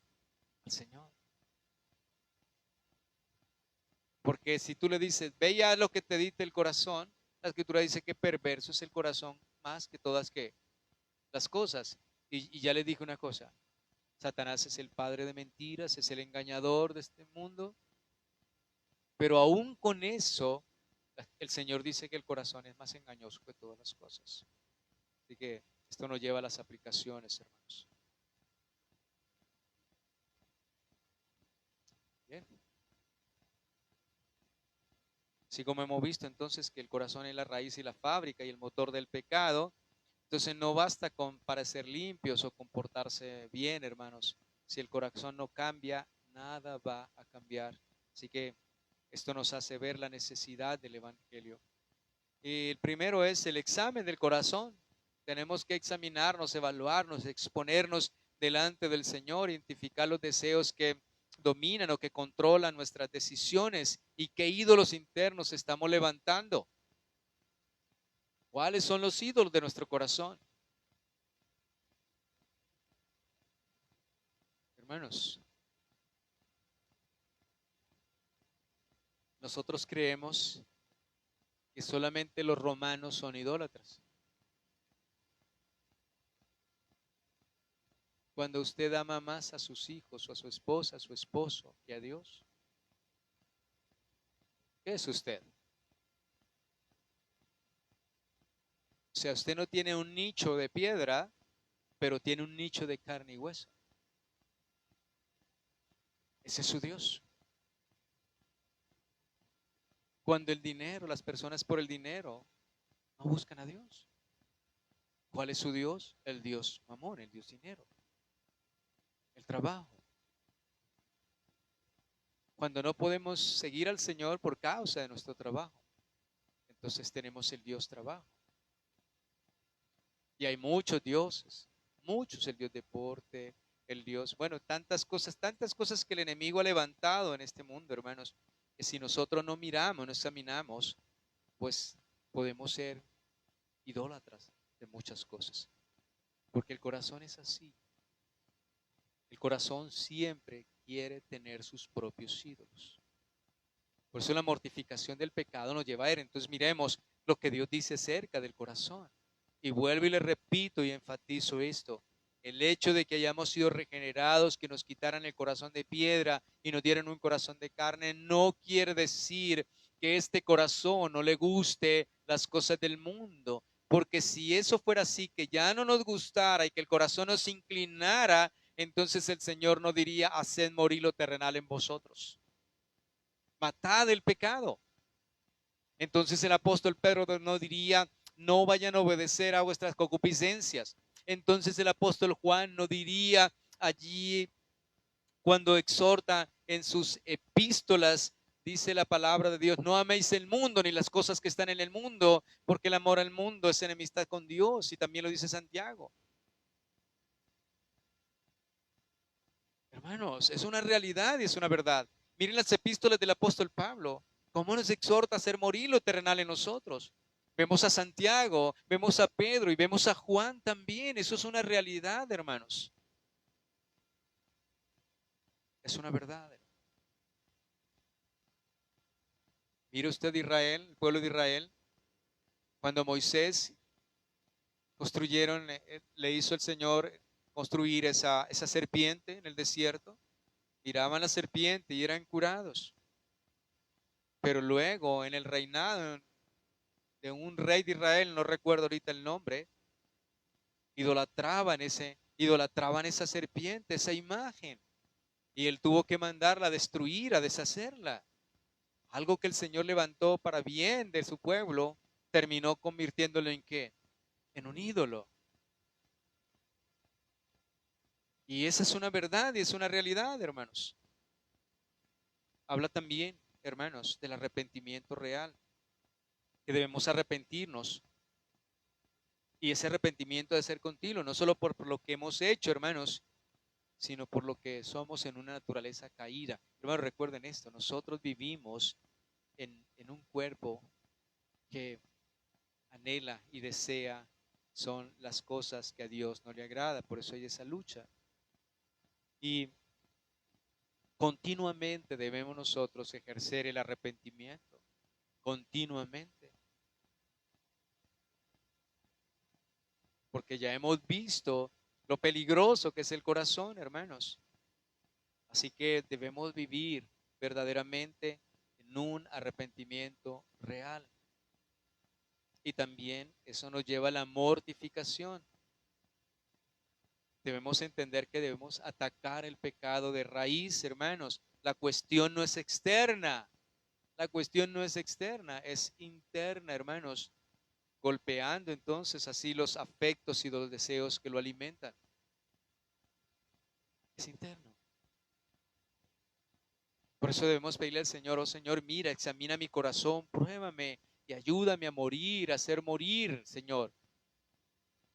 S1: al Señor. Porque si tú le dices, ve ya lo que te dicte el corazón, la escritura dice que perverso es el corazón más que todas que las cosas. Y ya le dije una cosa, Satanás es el padre de mentiras, es el engañador de este mundo. Pero aún con eso, el Señor dice que el corazón es más engañoso que todas las cosas. Así que esto nos lleva a las aplicaciones, hermanos. Bien. Así como hemos visto entonces que el corazón es la raíz y la fábrica y el motor del pecado, entonces no basta con parecer limpios o comportarse bien, hermanos. Si el corazón no cambia, nada va a cambiar. Así que esto nos hace ver la necesidad del Evangelio. Y el primero es el examen del corazón. Tenemos que examinarnos, evaluarnos, exponernos delante del Señor, identificar los deseos que dominan o que controlan nuestras decisiones y qué ídolos internos estamos levantando. ¿Cuáles son los ídolos de nuestro corazón? Hermanos, nosotros creemos que solamente los romanos son idólatras. Cuando usted ama más a sus hijos o a su esposa, a su esposo, que a Dios, ¿qué es usted? O sea, usted no tiene un nicho de piedra, pero tiene un nicho de carne y hueso. Ese es su Dios. Cuando el dinero, las personas por el dinero, no buscan a Dios. ¿Cuál es su Dios? El Dios mamón, el Dios dinero, el trabajo. Cuando no podemos seguir al Señor por causa de nuestro trabajo, entonces tenemos el Dios trabajo. Y hay muchos dioses, muchos, el Dios deporte, el Dios, bueno, tantas cosas que el enemigo ha levantado en este mundo, hermanos, que si nosotros no miramos, no examinamos, pues podemos ser idólatras de muchas cosas. Porque el corazón es así. El corazón siempre quiere tener sus propios ídolos. Por eso la mortificación del pecado nos lleva a él. Entonces miremos lo que Dios dice acerca del corazón. Y vuelvo y le repito y enfatizo esto. El hecho de que hayamos sido regenerados, que nos quitaran el corazón de piedra y nos dieran un corazón de carne, no quiere decir que este corazón no le guste las cosas del mundo. Porque si eso fuera así, que ya no nos gustara y que el corazón nos inclinara, entonces el Señor no diría, haced morir lo terrenal en vosotros. Matad el pecado. Entonces el apóstol Pedro no diría, no vayan a obedecer a vuestras concupiscencias. Entonces el apóstol Juan no diría allí cuando exhorta en sus epístolas, dice la palabra de Dios, no améis el mundo ni las cosas que están en el mundo, porque el amor al mundo es enemistad con Dios, y también lo dice Santiago. Hermanos, es una realidad y es una verdad. Miren las epístolas del apóstol Pablo, cómo nos exhorta a hacer morir lo terrenal en nosotros. Vemos a Santiago, vemos a Pedro y vemos a Juan también. Eso es una realidad, hermanos. Es una verdad. Mire usted Israel, el pueblo de Israel, cuando Moisés construyeron, le hizo el Señor construir esa serpiente en el desierto. Miraban la serpiente y eran curados. Pero luego en el reinado de un rey de Israel, no recuerdo ahorita el nombre, idolatraban esa serpiente, esa imagen. Y él tuvo que mandarla a destruir, a deshacerla. Algo que el Señor levantó para bien de su pueblo, terminó convirtiéndolo en ¿qué? En un ídolo. Y esa es una verdad y es una realidad, hermanos. Habla también, hermanos, del arrepentimiento real, que debemos arrepentirnos. Y ese arrepentimiento debe ser continuo, no solo por lo que hemos hecho, hermanos, sino por lo que somos en una naturaleza caída. Hermanos, recuerden esto, nosotros vivimos en un cuerpo que anhela y desea son las cosas que a Dios no le agrada, por eso hay esa lucha. Y continuamente debemos nosotros ejercer el arrepentimiento, continuamente, porque ya hemos visto lo peligroso que es el corazón, hermanos. Así que debemos vivir verdaderamente en en un arrepentimiento real. Y también eso nos lleva a la mortificación. Debemos entender que debemos atacar el pecado de raíz, hermanos. La cuestión no es externa. La cuestión no es externa, es interna, hermanos. Golpeando entonces así los afectos y los deseos que lo alimentan. Es interno. Por eso debemos pedirle al Señor, oh Señor, mira, examina mi corazón, pruébame y ayúdame a morir, a hacer morir, Señor.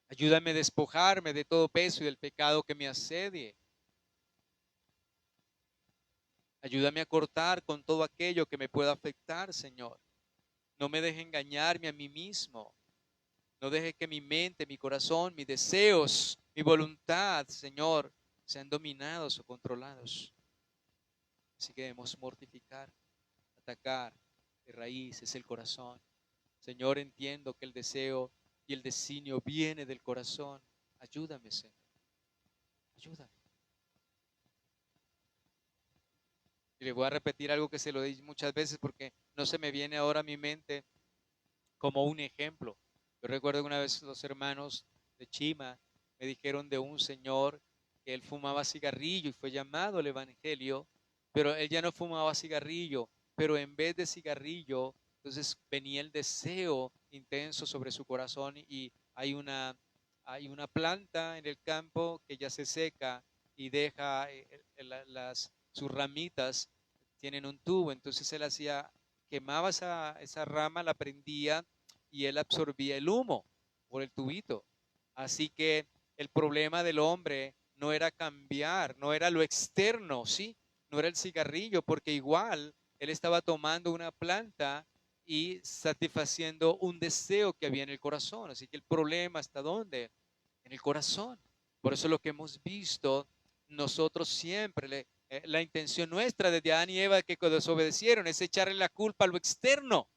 S1: Ayúdame a despojarme de todo peso y del pecado que me asedie. Ayúdame a cortar con todo aquello que me pueda afectar, Señor. No me deje engañarme a mí mismo. No deje que mi mente, mi corazón, mis deseos, mi voluntad, Señor, sean dominados o controlados. Así que debemos mortificar, atacar de raíz, es el corazón. Señor, entiendo que el deseo y el designio viene del corazón. Ayúdame, Señor. Ayúdame. Y le voy a repetir algo que se lo di muchas veces porque no se me viene ahora a mi mente como un ejemplo. Yo recuerdo que una vez los hermanos de Chima me dijeron de un señor que él fumaba cigarrillo y fue llamado al evangelio, pero él ya no fumaba cigarrillo, pero en vez de cigarrillo, entonces venía el deseo intenso sobre su corazón y hay una planta en el campo que ya se seca y deja sus ramitas, tienen un tubo, entonces él hacía, quemaba esa rama, la prendía y él absorbía el humo por el tubito. Así que el problema del hombre no era cambiar, no era lo externo, ¿sí? No era el cigarrillo, porque igual él estaba tomando una planta y satisfaciendo un deseo que había en el corazón. Así que el problema está ¿dónde? En el corazón. Por eso lo que hemos visto, nosotros siempre, la intención nuestra desde Adán y Eva que desobedecieron es echarle la culpa a lo externo.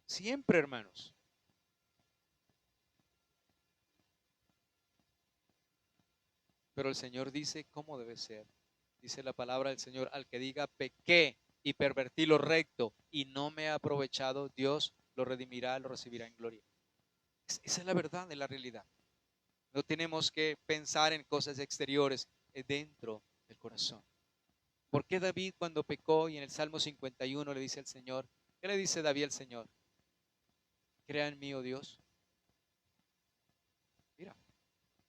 S1: Siempre, hermanos. Pero el Señor dice cómo debe ser. Dice la palabra del Señor, al que diga pequé y pervertí lo recto y no me ha aprovechado, Dios lo redimirá, lo recibirá en gloria. Esa es la verdad de la realidad. No tenemos que pensar en cosas exteriores, es dentro del corazón. ¿Por qué David cuando pecó y en el Salmo 51 le dice al Señor, qué le dice David al Señor? Crea en mí, oh Dios. Mira,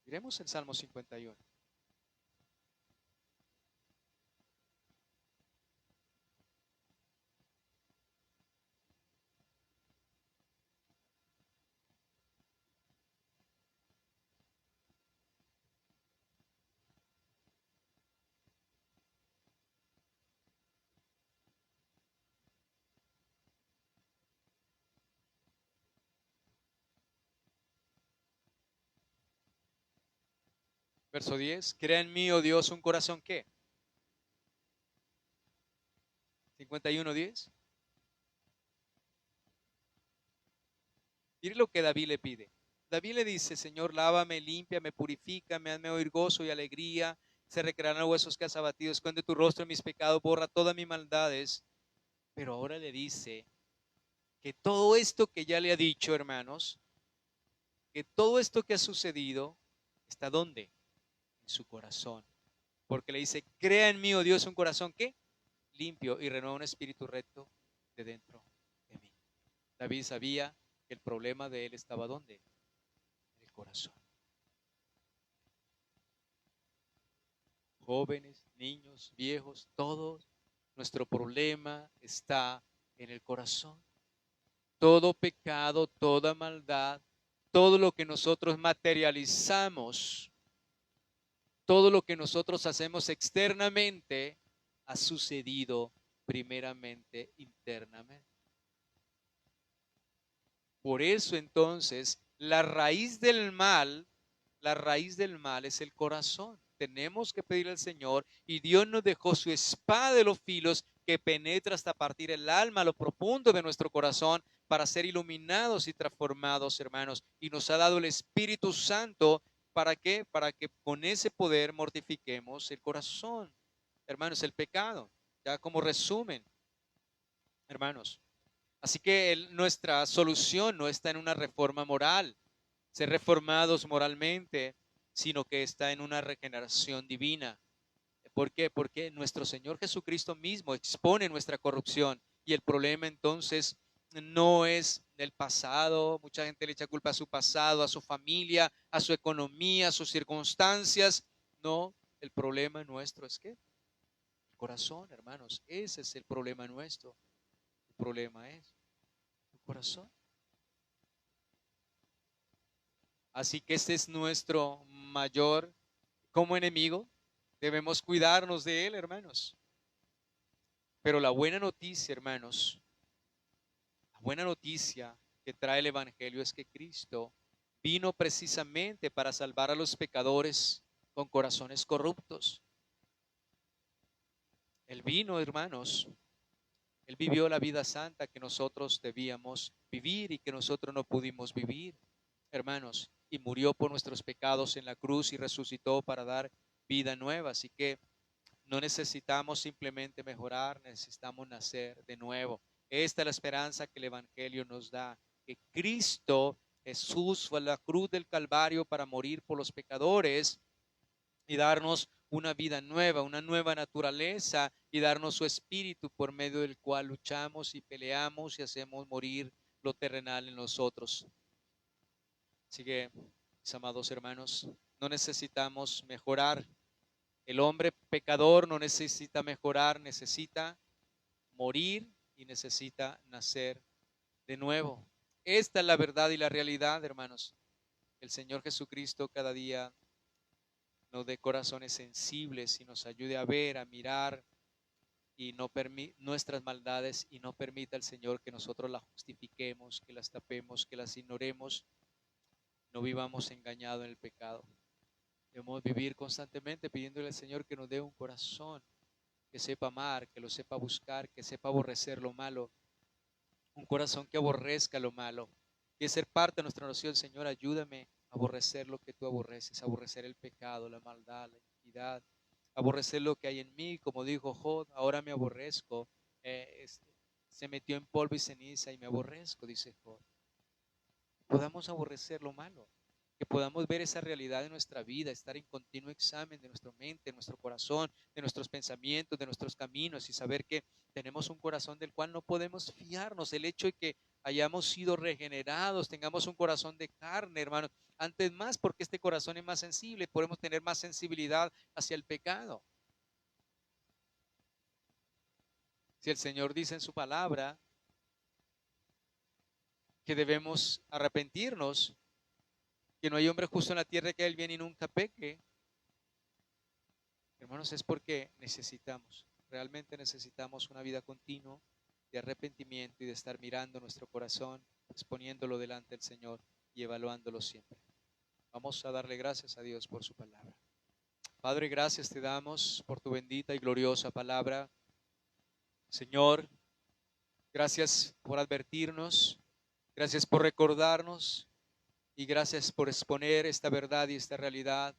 S1: miremos el Salmo 51. Verso 10, crea en mí, oh Dios, un corazón ¿qué? 51:10. Mire lo que David le pide. David le dice, Señor, lávame, límpiame, purifícame, hazme oír gozo y alegría, se recrearán los huesos que has abatido, esconde tu rostro en mis pecados, borra todas mis maldades. Pero ahora le dice que todo esto que ya le ha dicho, hermanos, que todo esto que ha sucedido, ¿está dónde? En su corazón. Porque le dice, crea en mí, oh Dios, un corazón ¿qué? Limpio y renueva un espíritu recto de dentro de mí. David sabía que el problema de él estaba ¿dónde? En el corazón. Jóvenes, niños, viejos, todos, nuestro problema está en el corazón. Todo pecado, toda maldad, todo lo que nosotros materializamos, todo lo que nosotros hacemos externamente, ha sucedido primeramente internamente. Por eso entonces, la raíz del mal es el corazón. Tenemos que pedirle al Señor y Dios nos dejó su espada de los filos que penetra hasta partir el alma, lo profundo de nuestro corazón para ser iluminados y transformados, hermanos. Y nos ha dado el Espíritu Santo, ¿para qué? Para que con ese poder mortifiquemos el corazón. hermanos, el pecado. Ya como resumen, hermanos. Así que nuestra solución no está en una reforma moral, ser reformados moralmente, sino que está en una regeneración divina. ¿Por qué? Porque nuestro Señor Jesucristo mismo expone nuestra corrupción y el problema entonces no es del pasado. Mucha gente le echa culpa a su pasado, a su familia, a su economía, a sus circunstancias. No, el problema nuestro es que el corazón, hermanos, ese es el problema nuestro. El problema es el corazón. Así que este es nuestro mayor como enemigo. Debemos cuidarnos de él, hermanos. Pero la buena noticia, hermanos, la buena noticia que trae el Evangelio es que Cristo vino precisamente para salvar a los pecadores con corazones corruptos. Él vino, hermanos, Él vivió la vida santa que nosotros debíamos vivir y que nosotros no pudimos vivir, hermanos, y murió por nuestros pecados en la cruz y resucitó para dar vida nueva. Así que no necesitamos simplemente mejorar, necesitamos nacer de nuevo. Esta es la esperanza que el Evangelio nos da, que Cristo Jesús fue a la cruz del Calvario para morir por los pecadores y darnos una vida nueva, una nueva naturaleza y darnos su espíritu por medio del cual luchamos y peleamos y hacemos morir lo terrenal en nosotros. Así que, mis amados hermanos, no necesitamos mejorar. El hombre pecador no necesita mejorar, necesita morir y necesita nacer de nuevo. Esta es la verdad y la realidad, hermanos. El Señor Jesucristo cada día nos dé corazones sensibles y nos ayude a ver, a mirar y no nuestras maldades y no permita al Señor que nosotros las justifiquemos, que las tapemos, que las ignoremos, no vivamos engañados en el pecado. Debemos vivir constantemente pidiéndole al Señor que nos dé un corazón que sepa amar, que lo sepa buscar, que sepa aborrecer lo malo, un corazón que aborrezca lo malo. Y ser parte de nuestra oración, Señor, ayúdame a aborrecer lo que tú aborreces, aborrecer el pecado, la maldad, la iniquidad, aborrecer lo que hay en mí, como dijo Job, ahora me aborrezco, se metió en polvo y ceniza y me aborrezco, dice Job. Podamos aborrecer lo malo, que podamos ver esa realidad de nuestra vida, estar en continuo examen de nuestra mente, de nuestro corazón, de nuestros pensamientos, de nuestros caminos y saber que tenemos un corazón del cual no podemos fiarnos. El hecho de que hayamos sido regenerados, tengamos un corazón de carne, hermanos, antes más porque este corazón es más sensible, podemos tener más sensibilidad hacia el pecado. Si el Señor dice en su palabra que debemos arrepentirnos, que no hay hombre justo en la tierra que él bien y nunca peque, hermanos, es porque necesitamos, realmente necesitamos una vida continua de arrepentimiento y de estar mirando nuestro corazón, exponiéndolo delante del Señor y evaluándolo siempre. Vamos a darle gracias a Dios por su palabra. Padre, gracias te damos por tu bendita y gloriosa palabra. Señor, gracias por advertirnos, gracias por recordarnos y gracias por exponer esta verdad y esta realidad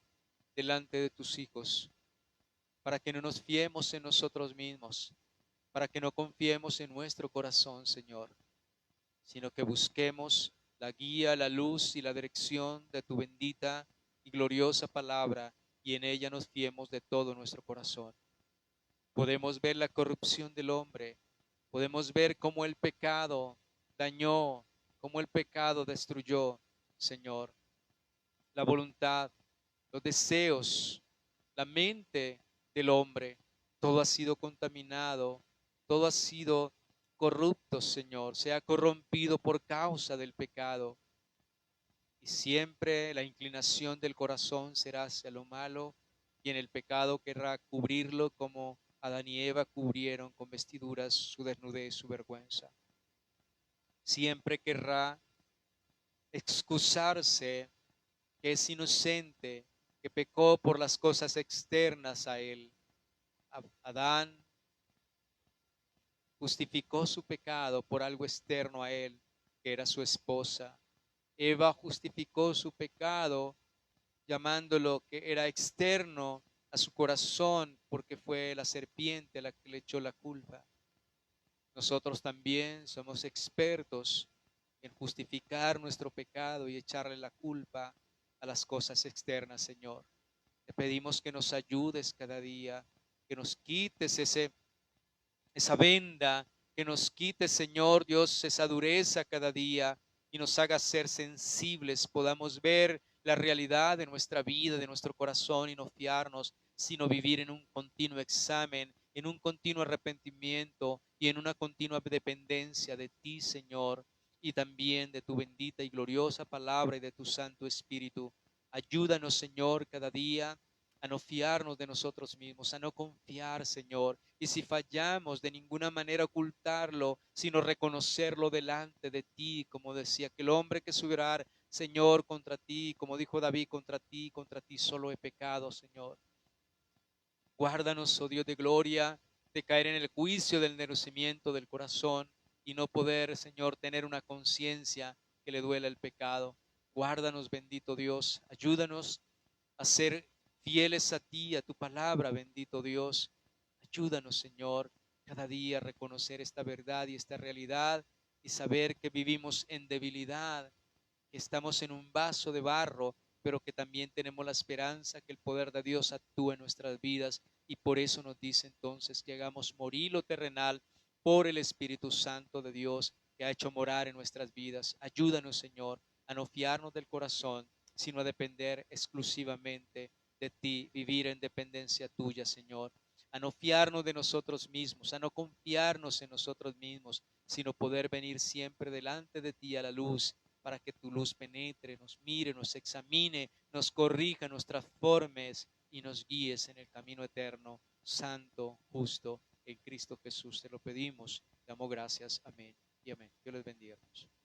S1: delante de tus hijos, para que no nos fiemos en nosotros mismos, para que no confiemos en nuestro corazón, Señor, sino que busquemos la guía, la luz y la dirección de tu bendita y gloriosa palabra y en ella nos fiemos de todo nuestro corazón. Podemos ver la corrupción del hombre, podemos ver cómo el pecado dañó, cómo el pecado destruyó, Señor, la voluntad, los deseos, la mente del hombre. Todo ha sido contaminado, todo ha sido corrupto, Señor, se ha corrompido por causa del pecado. Y siempre la inclinación del corazón será hacia lo malo y en el pecado querrá cubrirlo como Adán y Eva cubrieron con vestiduras su desnudez, su vergüenza. Siempre querrá excusarse que es inocente, que pecó por las cosas externas a él. Adán justificó su pecado por algo externo a él, que era su esposa. Eva justificó su pecado llamándolo que era externo a su corazón, porque fue la serpiente la que le echó la culpa. Nosotros también somos expertos en justificar nuestro pecado y echarle la culpa a las cosas externas, Señor. Te pedimos que nos ayudes cada día, que nos quites esa venda, que nos quites, Señor Dios, esa dureza cada día y nos hagas ser sensibles, podamos ver la realidad de nuestra vida, de nuestro corazón y no fiarnos, sino vivir en un continuo examen, en un continuo arrepentimiento y en una continua dependencia de ti, Señor, y también de tu bendita y gloriosa palabra y de tu Santo Espíritu. Ayúdanos, Señor, cada día a no fiarnos de nosotros mismos, a no confiar, Señor. Y si fallamos, de ninguna manera ocultarlo, sino reconocerlo delante de ti, como decía aquel hombre que subió a orar, Señor, contra ti, como dijo David, contra ti solo he pecado, Señor. Guárdanos, oh Dios de gloria, de caer en el juicio del endurecimiento del corazón y no poder, Señor, tener una conciencia que le duela el pecado. Guárdanos, bendito Dios, ayúdanos a ser fieles a ti, a tu palabra, bendito Dios. Ayúdanos, Señor, cada día a reconocer esta verdad y esta realidad y saber que vivimos en debilidad, que estamos en un vaso de barro, pero que también tenemos la esperanza que el poder de Dios actúe en nuestras vidas y por eso nos dice entonces que hagamos morir lo terrenal por el Espíritu Santo de Dios que ha hecho morar en nuestras vidas. Ayúdanos, Señor, a no fiarnos del corazón, sino a depender exclusivamente de ti, vivir en dependencia tuya, Señor, a no fiarnos de nosotros mismos, a no confiarnos en nosotros mismos, sino poder venir siempre delante de ti a la luz para que tu luz penetre, nos mire, nos examine, nos corrija, nos transformes y nos guíes en el camino eterno, santo, justo, en Cristo Jesús. Te lo pedimos, te damos gracias. Amén y amén. Dios les bendiga, hermanos.